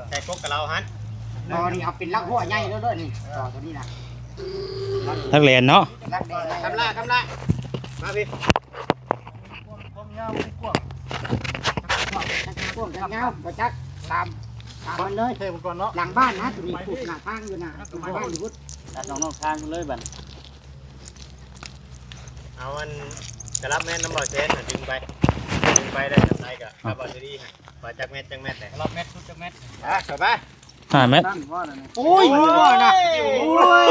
ใส่กกกับเราฮัน ต่อนี่เอาเป็นลักหัวใหญ่แล้วด้วยนี่ต่อตัวนี้นะ นักเรียนเนาะ ลักแดง กำละมาพี่ พวกเงาบ่จักตามมันเลย เทมันก่อนเนาะ หลังบ้านนะตัวนี้ปลูกหน้าทางอยู่นะหลังบ้านอยู่พุทธ ตัดน้องทางเลยบัด เอามันกระลับแม่นน้ำบ่อเชนดึงไปได้ทำไรกับบ่อจะดีฮะบ่อจักแม่จังแม่แต่ รอบเม็ดทุกจักเม็ด เข้าไป 5 เมตร ตั้งว่านั่น โอ้ยว่านะโอ้ย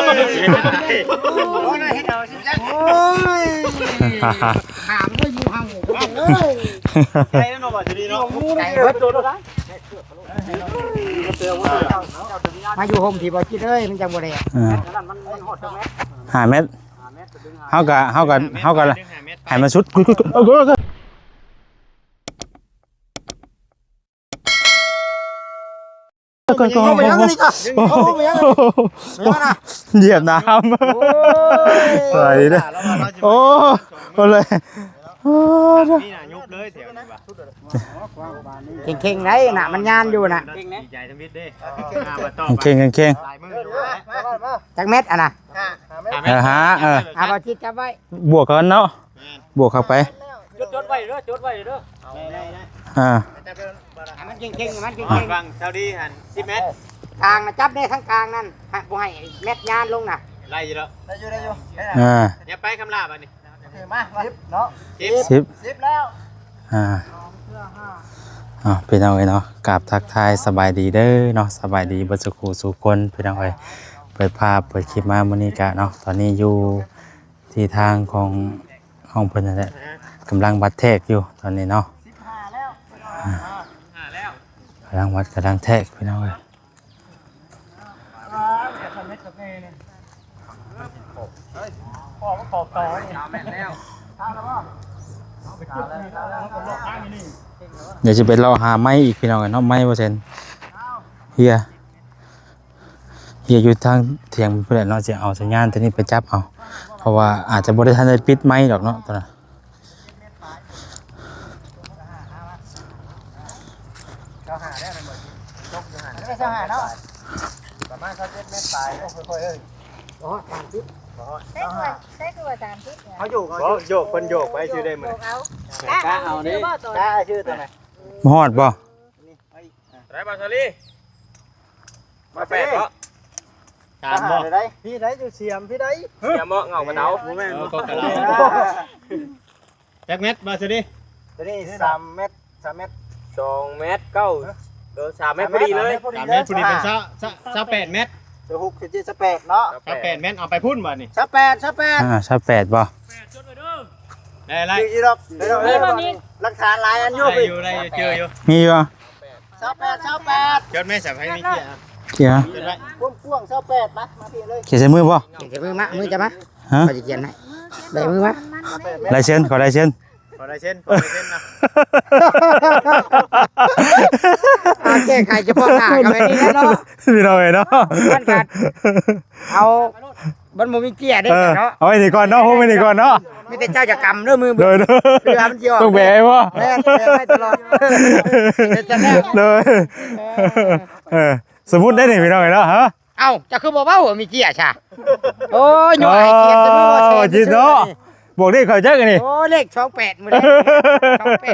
โอ้ยเฮ็ดเอาสิจ๊ะโอ้ยหามก็อยู่ห่างเอ้ย ใช่แล้วเนาะบ่อจะดีเนาะ ไก่เบิดตัวได้มาอยู่โฮมที่บ่คิดเอ้ยมันจังบ่ได้ มันหดจักเม็ด 5 เมตร เม็ดดึง เฮาก็ให้มันสุดก็เหยียบน้ำไปเลยโอ้เลยโอ้ นี่น่ะยุบเลยแถวนี้ว่ะ เข่งๆไงน่ะมันยานอยู่น่ะ ดีใจทำบิดเด้มาต่อ เข่ง ลายมืออยู่ จักเม็ดอ่ะนะ ฮะเอาบ่คิดจับไว้ บวกกันเนาะบวกเข้าไป จดไว้เด้อจดไว้เด้อ มันเข่งๆมันเข่ง ฟังเท่าดีหัน10 เมตร ๆกลางน่ะจับได้ทั้งกลางนั่นบ่ให้เม็ดยานลงน่ะ ไล่อยู่แล้ว เนี่ยไปคำลาบอันนี้ มา10เนาะ 10 10แล้ว พี่น้องเนาะกราบทักทายสบายดีเด้อเนาะสบายดีเบิดสุขสุขคนพี่น้องเปิดภาพเปิดคลิปมามื้อนี้กะเนาะตอนนี้อยู่ที่ทางของห้องเพิ่นนั่นแหละกำลังวัดแทกอยู่ตอนนี้เนาะกำลังวัดกำลังแทกพี่น้องเดี๋ยวจะเป็นเราหาไม้อีกพี่น้องเนาะไม้ว่าเซนเฮียอยู่ทางเถียงเพื่อนเนาะจะเอาสัญญาณตัวนี้ไปจับเอาเพราะว่าอาจจะบริษัทได้ปิดไม้หรอกเนาะตอนนั้นเขาโยกคนโยกไปชื่อได้มั้ย กล้าเอาดิ ได้ชื่อตัวไหน มฮอดบ่ ไรบาซาลีมาแปดเนาะตามบ่ ได้พี่ได้อยู่เสียมพี่ได้ อย่าเมาะเงากระเดาแม่ก็กระเดาจักเม็ดบาซาลี ตัวนี้3 เมตร3 เมตร 2 เมตร9 3 เมตรพอดีเลย3 เมตรพอดีเป็น28 เมตร ตัว6คือจะ8เนาะ 28 เมตรเอาไปพุ่นบ่นี่ 8 ชา8บ่ ได้ไร อยู่ดอกหลักฐานหลายอันอยู่ ได้อยู่เจออยู่ มีบ่ 28 จดแม่สับให้มีเกียร์ เขียน จดไว้ พ่วง28มาพี่เลย เขียนใส่มือบ่ เขียนมือมามือจะมา ฮะ ไปเขียนให้ได้มือมา ลายเซ็นขอลายเซ็น ขอได้เส้นนะ แก้ไขเฉพาะหน้ากันไปนี่เนาะ พี่น้องเนาะ มันกัดเอาบันโมมีเกียร์ได้เนาะ เอาไว้นี่ก่อนเนาะโหไว้นี่ก่อนเนาะ มีแต่เจ้าจะกำเด้อมือ เด้อ เรือมันสิออก ต้องแบกบ่ แม่ให้ตลอดจะแน่ เลยสมมุติได้นี่พี่น้องเนาะฮะ เอ้าจะคือบ่เว้ามีเกียร์ช่ะโอ้ยหน่วยเกียร์จะมือว่า จิตเนาะบอกได้เขาจักกันนี่ โอ้เลข28มื้อนี้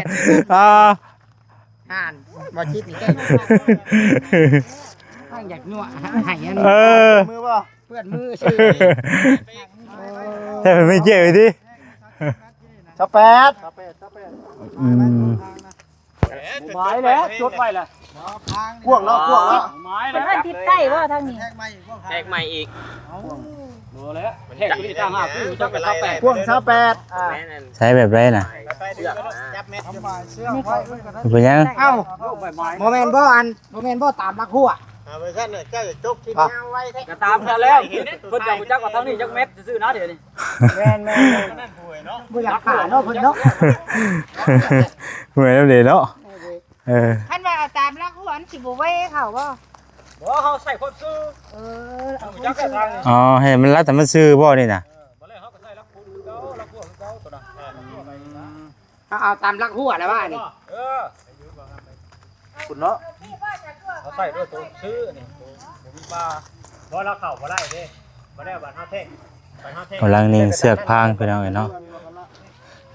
28 ห่านบ่คิดนี่แกข้างอยากยั่วให้อันนี้มือบ่เพื่อนมือชื่อ แต่ไม่เกี่ยวดิ 28 หมายแล้วจดไว้ล่ะ พวกเรา หมายแล้ว มันทิศใต้ว่าทางนี้ แทกใหม่อีก โดแล้วแท็กที่ทางหาคือจักกระแปด พวก28 ใช้แบบไรน่ะ จับเม็ด เป็นยัง เอ้าโมเมนต์บ่อันโมเมนต์บ่ตามรักหัว เวอร์ชันเนี่ยเจ้าจะจกคิดยาวไว้แท้ ก็ตามกันแล้วเพิ่นจะจักว่าทางนี้จักเม็ดซื่อๆนะเดี๋ยวนี้ แม่น นั่นป่วยเนาะ บ่อยากขาเนาะเพิ่นเนาะ เหมือนเดี๋ยวเนาะ คันว่าเอาตามรักหัวอันสิบ่เว้เขาบ่ บ่เฮาใส่ความซื่อ เอา จักกระทางนี่ อ๋อให้มันรัดแต่มันซื้อบ่นี่น่ะ บ่เลยเฮาก็ใส่รักคุณเก่ารักพวกเก่าตัวนั้น เอาตามรักหัวแล้วว่านี่ เออ คุณเนาะ เอาใส่ ส่ด้วยตัวชื่อนี่ผมมีปลา บ่เราเข้าบ่ได้เด้บ่ได้บ้านเฮาเท่งบ้านเฮาเท่ง กำลังนิ่งเสือกพางพี่น้องเนาะ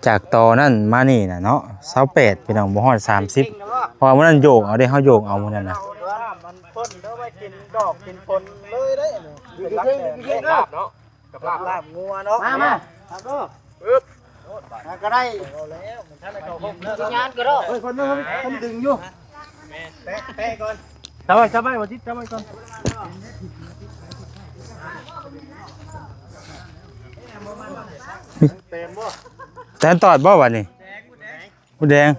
จากตอนั่นมานี่น่ะเนาะ28พี่น้องบ่ฮอด30เพราะว่ามื้อนั้นโยกเอาได้เฮาโยกเอามื้อนั้นน่ะ มันพ่นแล้วไว้กินดอกกินผลเลยได้ อยู่ที่เท่ง ลาบเนาะกับลาบงัวเนาะ มาครับเด้อปึ๊บก็ได้ ถ้าไม่เข้าครบเลิก งานก็ได้เฮ้ยคนนึงมันดึงอยู่ แปะก่อน สบายวันที่สบายก่อน เต็มบ่ แต่ตอดบ่บัดนี้หมูแดง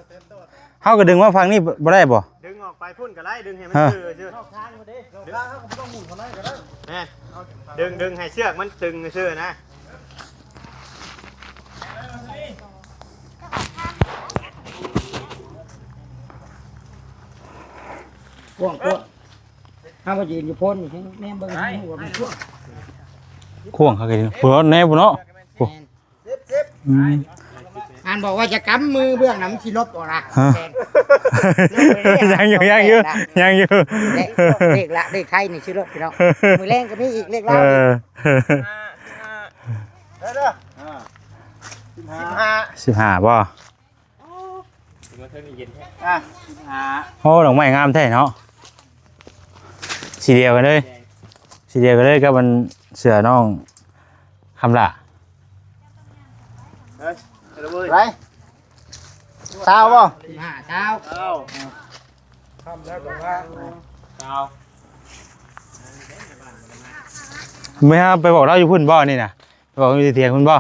เฮาก็ดึงมาฟังนี่บ่ได้บ่ ดึงออกไปพุ่นก็ได้ดึงให้มันซื่อซื่อแม่ดึงให้เชือกมันตึงซื่อนะ กว้างถ้าว่ายืนอยู่พ้นนี่แม่เบิ่งให้หัวมันช่วง ข่วงเขาก็ดึงพุ่นแน่พุ่นเนาะโอ้อืม อ่านบอกว่าจะกำมือเบื้องหน้ำที่ลบออกนะ ฮะ ยังอยู่เด็กไทยนี่ชื่อรถพี่น้องมือแรงก็มีอีกเลข เอ เล่า อ เด้อ15 15บ่ มันเท่านี้เย็นแท้ โอ้ดอกไม้งามแท้เนาะสีเดียวกันเลยกับมันเสือน้องคำละ เฮ้ยเด้อเว้ย ไรเช้าบ่เช้า เอาทำแล้วก็ว่าเอา ไม่ฮะไปบอกเราอยู่พุ่นบ่นี่นะไปบอกอยู่ที่เถียงพุ่นบ่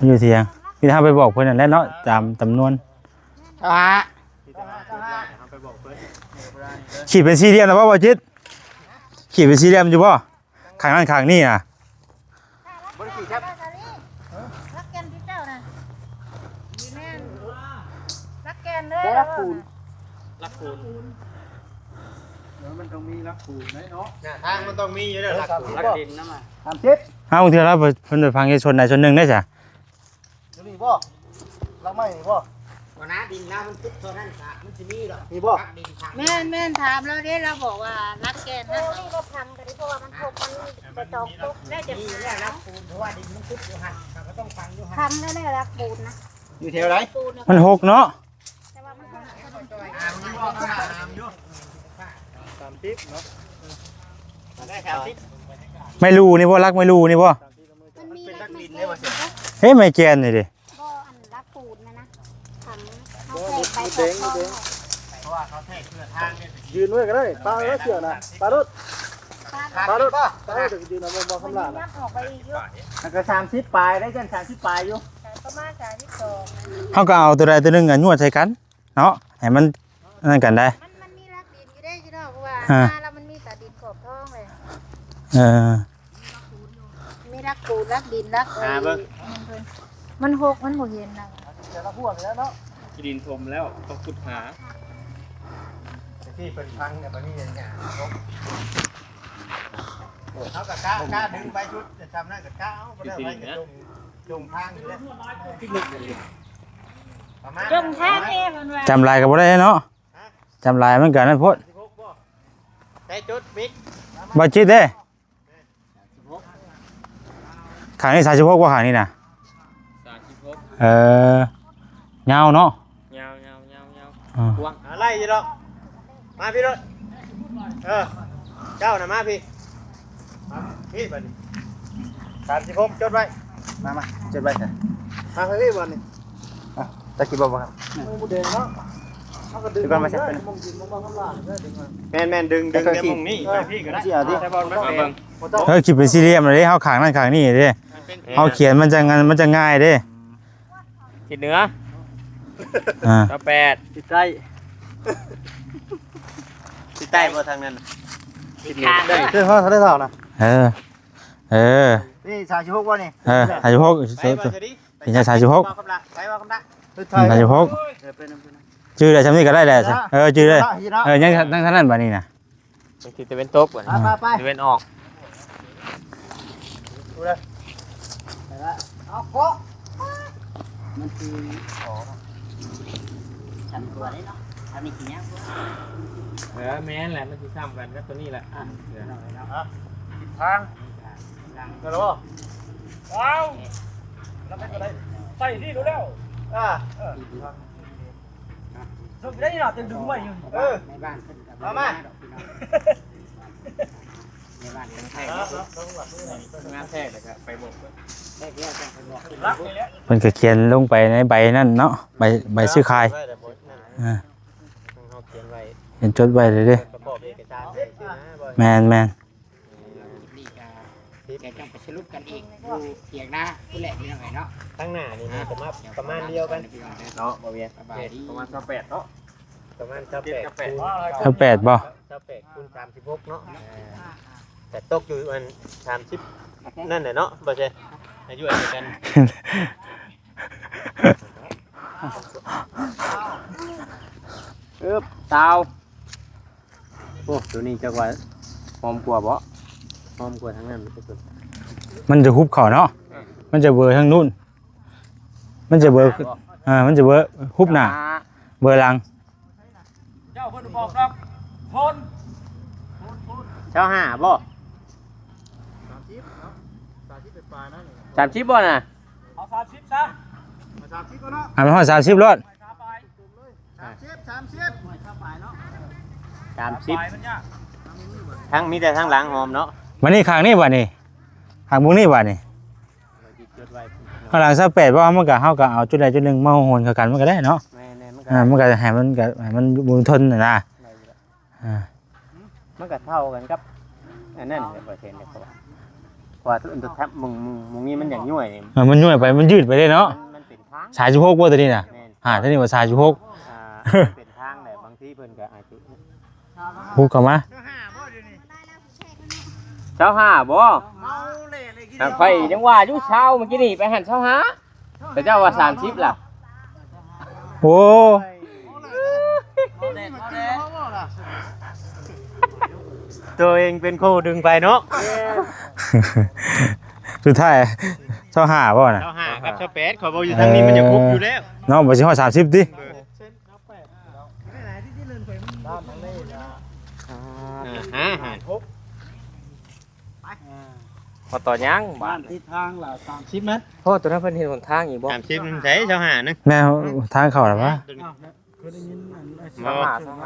อยู่เถียงพี่ถ้าไปบอกเพิ่นนั่นแหละเนาะตามจำนวน อ่า เอาไปบอกเพิ่น ขีดเป็นสี่เหลี่ยมนะบ่จิตขีดเป็นสี่เหลี่ยมอยู่บ่ข้างนั้นข้างนี้น่ะ บริษัทรักแกนพี่เจ้านะดีแม่นรักแกนเลยรักปูน รักปูน มันต้องมีรักปูนเนาะ ทางมันต้องมีอยู่เด้อรักปูน รักดินนะมา อ้าวบางทีเราเพิ่นไปฟังเหตุชนใดชนหนึ่งได้จ้ะ นี่บ่เราไม่นี่บ่วันน้าดินน้ำมันทุกเท่านั้นค่ะมันจะมีหรอนี่บ่ดินทาง แม่นถามเราเด้เราบอกว่ารักแกนนะเราทำกันเพราะว่ามันพกมันจะตกตกได้จะ นี่แหละรักปูนเพราะว่าดินมันทุกอยู่หันเราก็ต้องฟังอยู่หัน ทำแล้วได้รักปูนนะ อยู่แถวไหน ปูน มันหกเนาะ แต่ว่ามัน 30เนาะได้30 ไม่รู้นี่บ่รักไม่รู้นี่บ่ มันมี เป็น รั รั ก ก ดิ ดิ น น ได้ ได้ ป่ะ บ่ สิ เฮ้ยไม่แกนนี่ดิ บ่อันรักปูนนะทำเขาใส่ไปตกท้อง เพราะว่าเขาแทกเสื้อทางเนี่ย ยืนไว้ก็ได้ปลาแล้วเสือนะปลาดุดปลาดุดปลาดุดยืนเอาบอล มัน คำลา มีน้ำออกไปอีกเยอะ มันก็30ปลายได้จัง30ปลายอยู่ ประมาณ32 เฮาก็เอาตัวใดตัวหนึงอ่ะนวดใส่กันเนาะให้มันนั่นกันได้ มันมีรักดินอยู่ได้ใช่ไหมเพราะว่า ฮะ แล้วมันมีแต่ดินขอบท้องเลย เออ มีรักปูนรักดินรักมันหกมันบ่เห็นนะ กิดินทมแล้วต้องขุดหาที่เป็นพังเนี่ยมันนี่อย่างเงี้ยเขากับก้าดึงไปชุดจะทำนั่นกับก้าเอาไปได้ไปกับจุ่มทางอยู่เลยประมาณ จมท่าเทมันว่า จำลายก็บ่ได้เนาะจำลายมันก็นั่นโพด ใช้จุดบิ๊ก บ่จิตเด้ข้างนี้36กว่าข้างนี้น่ะ 36 เออยาวเนาะ ยาว อ่า อะไรอยู่ดอกมาพี่รถเจ้าน่ะมาพี่พี่บัดนี้36จดไว้ มาจดไว้ค่ะ มาพี่บัดนี้ ตะกี้บ่ครับ เด่นเนาะ ดึงก่อนมาเสร็จ มองกินมองคำลาได้ดึงมา แม่นดึงแต่มุงนี้ไปพี่ก็ได้ใช้บอลมาเบิ่ง เฮ้ยคิดเป็นสี่เหลี่ยมเลยเด้เฮาข้างนั้นข้างนี้เด้เฮาเขียนมันจะง่ายเด้ ทิศเหนือ อ่า 8ทิศใต้ทิศใต้บ่ทางนั้นทิศเหนือได้ เท่าได้เท่านะ เออ นี่36บ่นี่ 36 ไปบ่สิ เป็นชาย36 ไปว่าคำละ 36ชื่อได้ซำนี้ก็ได้แหละชื่อได้ยังทั้งนั้นบัดนี้น่ะ ทิศตะเวนตกบ่ ไป ตะเวนออก เอาเกาะมันคือ ฉันกลัวได้เนาะถ้ามีกี่เนี้ย แม่นแหละมันสิซ้ำกันกับตัวนี้แหละ ทาง เดี๋ยวรู้ ว้าวแล้วไปก็ได้ใส่ที่ดูแล้ว อ่า สุดได้หน่อยจะดึงไว้อยู่ ในบ้านเพิ่นกับ มามา ในบ้านเพิ่นแทก งานแทกเลยครับไปบอก แทกแล้วจังเพิ่นบอก รักนี่แหละ เพิ่นก็เขียนลงไปในใบนั่นเนาะใบชื่อคายอ่า เขาเขียนไว้ เห็นจดไว้เลยเด้ ประกอบเอกสารเลยนะบ่อย แมน นี่ก็เดี๋ยวต้องไปสรุปกันอีกดูเถียงหน้าผู้แหละนี่ยังไงเนาะ ตั้งหน้านี่นะประมาณเดียวกันเนาะบ่เวียน สบายดี ประมาณ28เนาะ ประมาณ28คูณ ถ้าแปดบ่ 28คูณ36เนาะแต่ตกอยู่อัน30นั่นแหละเนาะบ่ใช่อายุอันเดียวกัน เตา โอ้ตัวนี้จักว่าหอมกว่าบ่หอมกว่าทั้งนั้นมันจะสุด มันจะฮุบเขาเนาะมันจะเบอร์ทางนู้นมันจะเบอร์มันจะเบอร์ฮุบหน้าเบอร์หลัง เจ้าเพิ่นบอกดอกทน เช้าห้าบ่30บ่น่ะ เอา30ซะ อ่ะมันฮอด30รถ 30 มันยาก ทั้งมีแต่ทั้งหลังหอมเนาะ มานี่ข้างนี้บ่นี่ข้างมุมนี้บ่นี่ข้างหลัง28บ่มันก็เฮาก็เอาจุดใดจุดหนึงมาโหนเข้ากันมันก็ได้เนาะ แม่ๆมันก็ มันก็ให้มันบุญทนน่ะนะอ่า มันก็เท่ากันกับอันนั้นเลยเปอร์เซ็นต์เลยกว่าทุกอันทับมึงนี่มันอย่างย่วยนี่ มันย่วยไปมันยืดไปเลยเนาะ มันเป็นทาง 36บ่ตัวนี้น่ะ แม่น ตัวนี้ว่า36 เป็นทางแหละบางทีเพิ่นก็อาจจะ ฮุบเข้ามา เช้าห้าบ่ เมาเลยเลยกิน ทางไฟยังว่าอยู่เช้าเมื่อกี้นี่ไปหันเช้าห้าแต่เจ้าว่า30ล่ะ โอ้ ตัวเองเป็นโคดึงไปเนาะ สุดท้ายเจ้าหาบ่น่ะ เช้าห้ากับเช้าแปดขอบอกอยู่ทางนี้มันจะคุบอยู่แล้ว เนาะบ่สิฮอด30ติ ฮะ พอต่อยัง บ้านทิศทางล่ะ30เมตร พ่อตัวนั้นเพิ่นเห็นหนทางอีกบ่ 30มันใช้เช้าห้านึง แม่ทางเข้าล่ะวะ เคยได้ยินอัน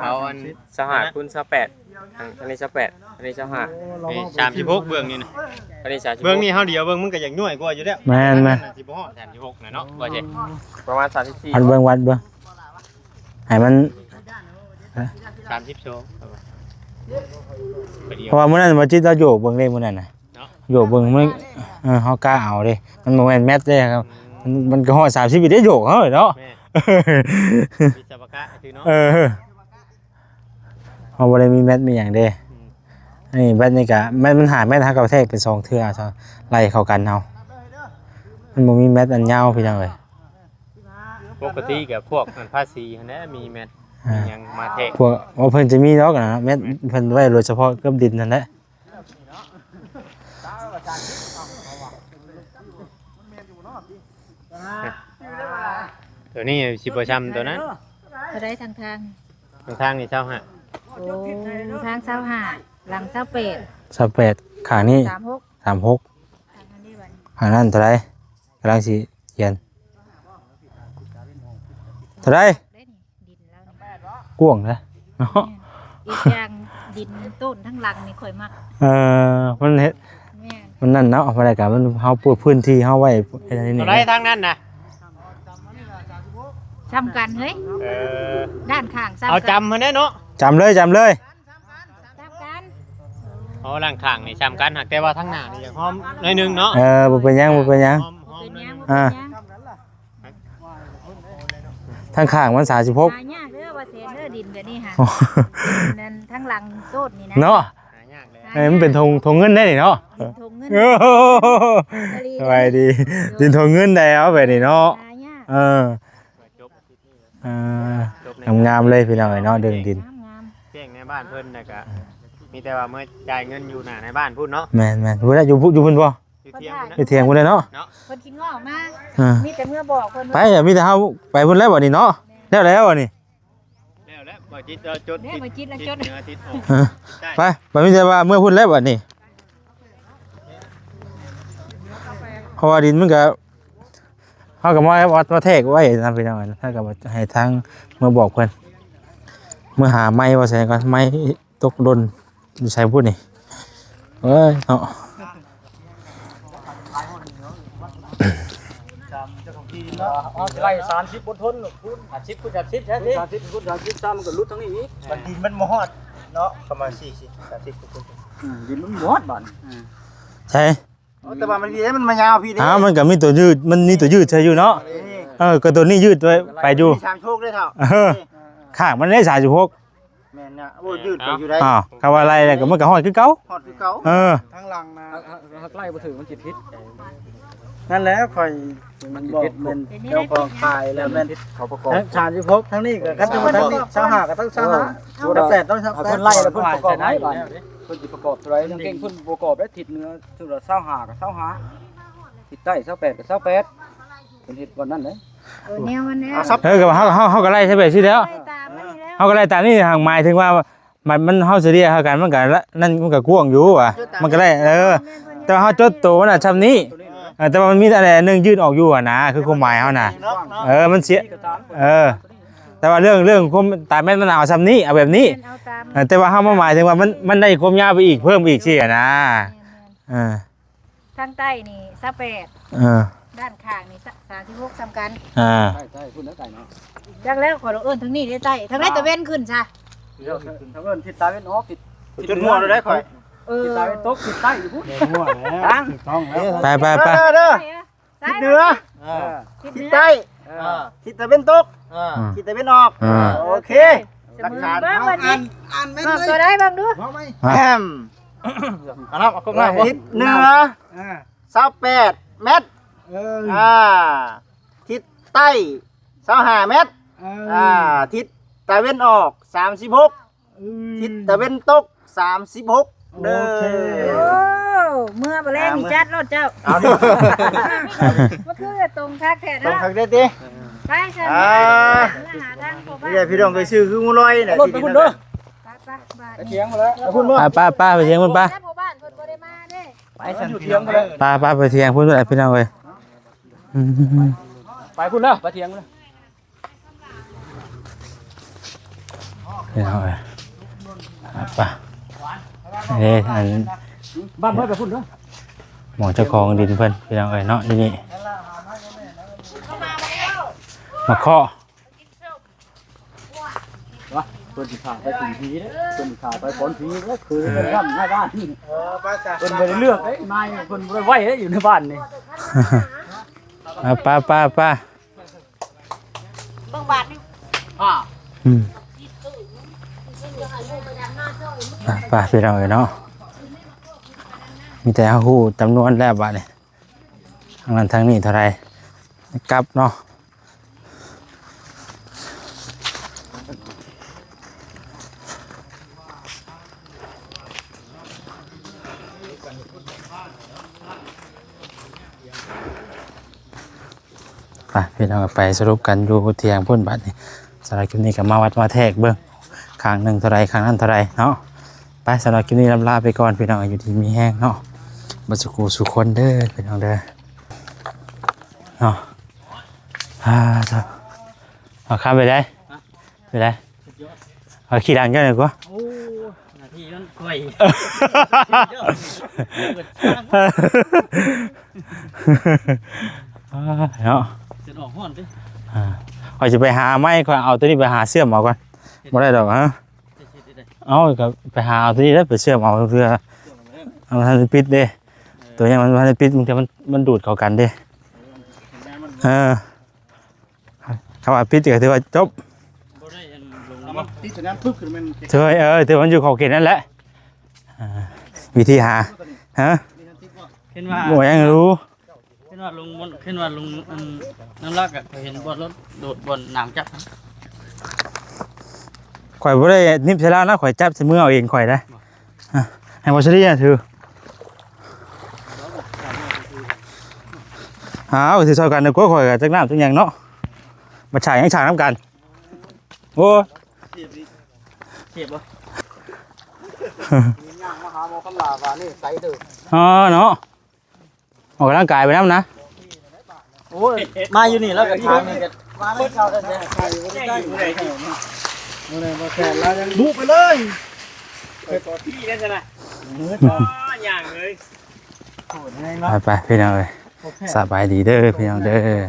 เอาอัน เช้าห้าคูณ28อันนี้28อันนี้เช้าห้า 36เบื้องนี่นะ อันนี้36 เบื้องนี่เฮาเดียวเบื้องมึงก็อย่างย่วยกว่าอยู่แล้ว แม่น สิบ่ฮอด36น่ะเนาะบ่ใช่ ประมาณ วัด 34 เบิ่งวัดเบิ่งให้มัน 30โชว์เพราะว่ามื้อนั้นบ่จิตเราโยกเบิ่งเด้มื้อนั้นน่ะ เนาะ โยกเบิ่งมันเฮากล้าเอาเด้มันบ่แม่นแมทเด้ครับมันก็ฮอด30อีกได้โยกเฮาเนาะ แม่วิศวกะคือเนาะ เฮาบ่ได้มีแมทมีหยังเด้นี่แมทนี่ก็แมทมันหาแมทหากระแทกเป็น2เทื่อซะไล่เข้ากันเอามันบ่มีแมทอันยาวพี่น้องเอ้ย ปกติกับพวกมันภาษีหั่นแหละมีแมทมีหยังมาเทะ พวกว่าเพิ่นจะมีดอกนะแม่นเพิ่นไว้โดยเฉพาะกับดินนั่นแหละ ตัวนี้สิบ่ช้ำตัวนั้น ก็ได้ทาง ทางนี่เช้าห้า โอ้ทาง25หลัง28 28ข้างนี้ 36 36 ทางนี้บัด ข้างนั้นเท่าไหร่กำลังสิเขียนเท่าไหร่ ได้นี่ดินแล้วนี่ กว้างนะเนาะ อีกอย่างดินต้นทั้งหลังนี่ข่อยมัก มันเฮ็ด แม่ มันนั่นเนาะบรรยากาศมันเฮาปูพื้นที่เฮาไว้ให้อันนี้ ตัว นี่ ไรทางนั้นน่ะ ซ้ำกันเฮ้ยด้านข้างซ้ำ เอา กัน จำมันแน่เนาะ จำเลย ซ้ำกัน เอาหลังข้างนี่จำกันหักแต่ว่าทางหน้านี่อย่างหอมหน่อยนึงเนาะ บ่เป็นหยังบ่เป็นหยัง หอม เป็น หน่อย ยัง นึง บ่เป็นยัง ทางข้างมัน36 หายากเด้อว่าเสียเด้อดินแบบนี้ค่ะดินนั่นทั้งหลังต้นนี่นะ เนาะ หายากเลย มันเป็นธงเงินได้นี่เนาะ ดินทงเงิน โอ้โหสบายดีดินทงเงินได้เอาแบบนี้เนาะ หายาก จบ งามๆเลยพี่น้องไอ้เนาะเดินดิน งาม เพียงในบ้านเพิ่นน่ะก็มีแต่ว่าเมื่อจ่ายเงินอยู่หน้าในบ้านพูดเนาะ แม่นๆอยู่พุ่นบ่ อยู่เที่ยงพุ่นนะ อยู่เถียงพุ่นเลยเนาะ ๆเพิ่นกินงอกมา อ่า มีแต่เมื่อบอกเพิ่น ไป ว่า มีแต่เฮาไปพุ่นแล้วบัดนี้เนาะแล้วอันนี้ บ่จิตเราจด เนี่ยมาจิตแล้วจด เหนือทิศออก เออไปบ่มีแต่ว่าเมื่อพุ่นแล้วบัดนี้เพราะว่าดินมันก็เฮาก็มาวัดมาแทกไว้นะพี่น้องถ้าก็ให้ทางเมื่อบอกเพิ่นเมื่อหาไม้ว่าใส่ก็ไม้ตกหล่นอยู่ใส่พุ่นนี่เอ้ยเนาะ ไล่30บนทนคุณ30คุณ30แท้ที่30คุณ30ซ้ำมันก็ลุดทั้งนี้อีก มันดินมันบ่ฮอดเนาะประมาณ40 30คน ดินมันหมดบัด ใช่ แต่ว่ามันมีมันมายาวพี่เด้ มันก็มีตัวยืดมันมีตัวยืดใช่อยู่เนาะก็ตัวนี้ยืดไว้ไปอยู่ มี3โชคได้เท่า ข้างมันได้36 แม่นน่ะโอ้ยืดไปอยู่ได้ คำว่าอะไรแล้วก็มันก็ฮอดคือเก่า ฮอดคือเก่า ทั้งหลังนะใกล้บ่ถึงมันจิตพิษ นั่นแหละข่อยมันบอกเป็นเจ้าของขายแล้วแม่น เขาประกอบ ทั้งชาญพกทั้งนี้ก็กันทั้งนี้ชาวหาก็ต้องชาวหาแต่ต้องชาว เพิ่นไล่แล้วเพิ่นประกอบได้บัดเพิ่นสิประกอบตัวใดนางเก่งเพิ่นประกอบได้ทิศเหนือถึงละ25ก็25ทิศใต้28ก็28เพิ่นเฮ็ดวันนั้นเลย แนวมันแนว ก็เฮาก็ไล่ใช่ไปสิแล้ว ตามมันนี่แล้ว เฮาก็ไล่ตามนี่ทางหมายถึงว่ามันเฮาสิเรียกเฮากันมันก็นั่นมันก็กว้างอยู่ว่ะมันก็ได้แต่ว่าเฮาจดตัวมันน่ะชำนี้แต่ว่ามันมีอะไรนึงยืดออกอยู่อ่ะนะคือความหมายเฮาน่ะมันเสียแต่ว่าเรื่องความตามแม่นมันเอาชำนี้เอาแบบนี้ เอาตาม แต่ว่าเฮามาหมายถึงว่ามันได้ความยาวไปอีกเพิ่มอีกสิอ่ะนะ ทางใต้นี่28ด้านข้างนี่36สำคัญ ใช่พุ่นแล้วไก่เนาะ จักแล้วขอเอิ้นทางนี้ได้ใต้ทางไหนตะเว้นขึ้นซะ ถ้าเอิ้นทิศตะวันออกทิศ จนหัวเราได้ข่อย ทิศตะวันตกทิศใต้อยู่พุ่น มั่วแล้วถูกต้องแล้ว ไป เด้อ ซ้าย เหนือ ทิศ ทิศ ใต้ ใต้ทิศตะวันตกทิศตะวันออกโอเคหลักฐาน เบิ่งว่าสิ อ่านไม่ เอา เลย ตัวได้บ้างดู พอไหม แฮมเอาละเอาครบแล้วทิศเหนือ28เมตรทิศใต้25เมตรทิศตะวันออก36ทิศตะวันตก36เด้อ โอ้เมื่อบ่แลงนี่จัดรถเจ้า เอาดิ มันคือตรงทักแท้ ตรง เนาะ ทางเด้ติ ไปซะหาทางเข้าบ้าน นี่พี่น้องเคยชื่อคืองูลอยน่ะ รถไปพุ่นเด้อ ไปบ้าน เถียงมาแล้ว คุณบ่ ป้าไปเถียงพุ่นป้า หมู่บ้านเพิ่นบ่ได้มาเด้ ไปสั่นอยู่เถียงมาเลย ป้าไปเถียงพุ่นพี่น้องเอ้ย ไปพุ่นเด้อไปเถียงเลย พี่น้องเอ้ยป้านี่อัน บ้านเพิ่นไปพุ่นเด้อ หมองเจ้าของดินเพิ่นพี่น้องเอ้ยเนาะนี่มาเคาะ เพิ่นสิขาไปถึงผีเด้อเพิ่นสิขาไปพ้นผีเด้อคือเพิ่นทำในบ้านนี่ ไปจ้ะ เพิ่นบ่ได้เลือกเด้นายเพิ่นบ่ได้ไว้เด้อยู่ในบ้านนี่ ป้า เบิ่งบาทนี่ ป้าพี่น้องเอ้ยเนาะมีแต่เฮาฮู้จำนวนแล้วบัดนี้ทางนั้นทางนี้เท่าไหร่กลับเนาะพี่น้องไปสรุปกันอยู่เที่ยงพุ่นบัดนี้สำหรับคลิปนี้ก็มาวัดมาแทกเบิ่งข้างหนึ่งเท่าไรข้างนั้นเท่าไรเนาะไปสำหรับคลิปนี้ลาไปก่อนพี่น้องอยู่ที่มีแห้งเนาะบัสกูสุคนเด้อพี่น้องเด้อเนาะเอาข้ามไปได้เอาขี่ดังกันเลยกว่า โอ้นาทีนั้นค่อย เนาะ จะออกฮ้อนติ คอยจะไปหาไม้คอยเอาตัวนี้ไปหาเสื่อมเอาก่อนไม่ได้ดอกฮะเอาก็ไปหาเอาตัวนี้แล้วไปเสื่อมเอาเพื่อเอาทันปิดเด้ตัวนี้มันทันปิดมันดูดเข้ากันเด้เขาว่าปิดก็ถือว่าจบ บ่ได้อันลงมาติดสนามพึกขึ้นมัน เธอถือมันอยู่ขอบเขตนั่นแหละวิธีหาฮะ เห็นว่า โอ้ยังรู้ เห็นว่าลงบนเห็นว่าลงน้ำลักอ่ะเห็นบนรถโดดบนน้ำจัก ข่อยบ่ได้นิบใช่แล้วนะข่อยจับใส่มือเอาเองข่อยได้ให้บ่ใช่ดิถือถือซอยกันเด้อข่อยก็จักน้ำจักหยังเนาะมาฉายยังฉากน้ำกันโอ้ จ็บบ่มีย่างมาหาหมอคำลาว่านี่ไสเด้อ อ๋อเนาะออกกำลังกายไปน้ำนะ โอ้ยมาอยู่นี่แล้วก็ทางนี่ก็มาเลยเข้าได้ใครอยู่ได้อยู่ได้มื้อนี้บ่แค่แล้วยังบุไปเลย พี่ได้ใช่ไหมอย่างเลย โหดแฮงเนาะ ไปพี่น้องเอ้ยสบายดีเด้อพี่น้องเด้อ